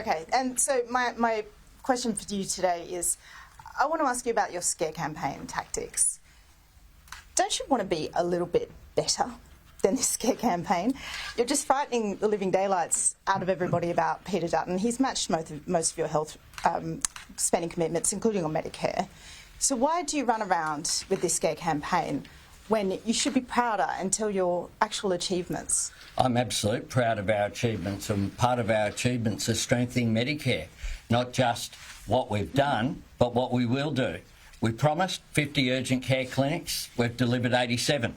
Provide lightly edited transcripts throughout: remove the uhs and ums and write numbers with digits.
Okay, and so my question for you today is, I want to ask you about your scare campaign tactics. Don't you want to be a little bit better than this scare campaign? You're just frightening the living daylights out of everybody about Peter Dutton. He's matched most of your health spending commitments, including on Medicare. So why do you run around with this scare campaign when you should be prouder and tell your actual achievements? I'm absolutely proud of our achievements, and part of our achievements is strengthening Medicare, not just what we've done, but what we will do. We promised 50 urgent care clinics. We've delivered 87.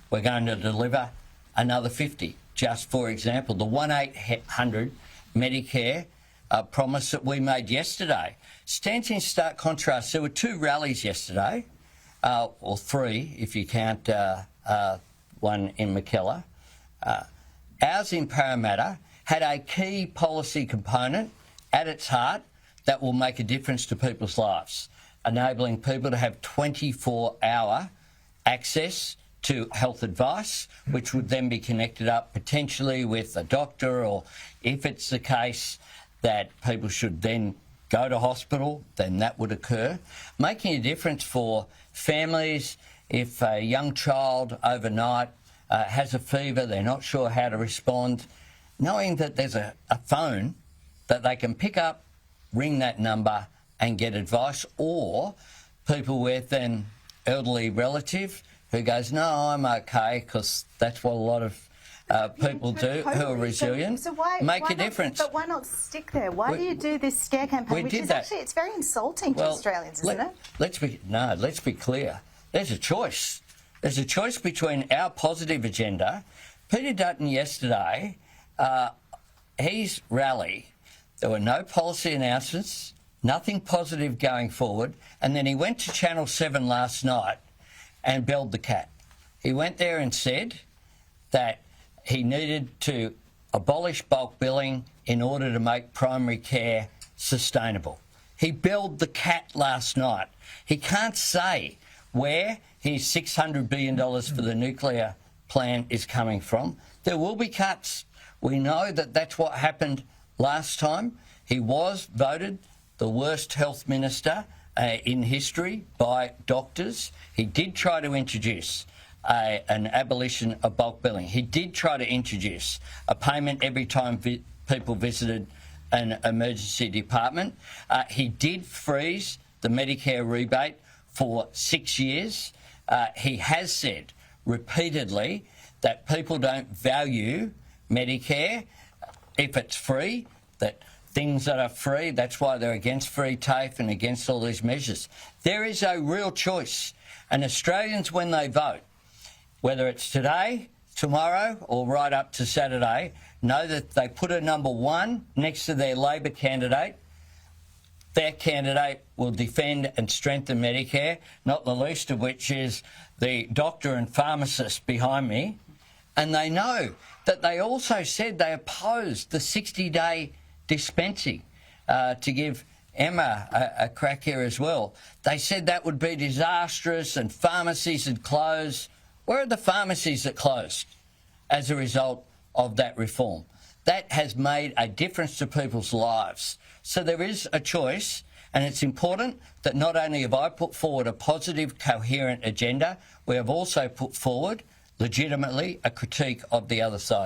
We're going to deliver another 50. Just for example, the 1-800 Medicare promise that we made yesterday stands in stark contrast. There were 2 rallies yesterday, or 3 if you count one in Mackellar. Ours in Parramatta had a key policy component at its heart that will make a difference to people's lives, enabling people to have 24-hour access to health advice, which would then be connected up potentially with a doctor, or if it's the case that people should then go to hospital, then that would occur, making a difference for families. If a young child overnight has a fever, they're not sure how to respond, knowing that there's a phone that they can pick up, ring that number and get advice, or people with an elderly relative who goes, no, I'm okay, because that's what a lot of people do who are resilient. So why a difference. But why not stick there? Why do you do this scare campaign, which is actually, it's very insulting to Australians, isn't it? Let's be clear. There's a choice. There's a choice between our positive agenda. Peter Dutton yesterday, his rally, there were no policy announcements, nothing positive going forward, and then he went to Channel 7 last night and belled the cat. He went there and said that he needed to abolish bulk billing in order to make primary care sustainable. He belled the cat last night. He can't say where his $600 billion for the nuclear plan is coming from. There will be cuts. We know that that's what happened last time. He was voted the worst health minister in history by doctors. He did try to introduce an abolition of bulk billing. He did try to introduce a payment every time people visited an emergency department. He did freeze the Medicare rebate for 6 years. He has said repeatedly that people don't value Medicare if it's free, that things that are free, that's why they're against free TAFE and against all these measures. There is a real choice, and Australians, when they vote, whether it's today, tomorrow or right up to Saturday, know that they put a number 1 next to their Labor candidate. Their candidate will defend and strengthen Medicare, not the least of which is the doctor and pharmacist behind me. And they know that they also said they opposed the 60-day dispensing, to give Emma a crack here as well. They said that would be disastrous and pharmacies would close. Where are the pharmacies that closed as a result of that reform? That has made a difference to people's lives. So there is a choice, and it's important that not only have I put forward a positive, coherent agenda, we have also put forward, legitimately, a critique of the other side.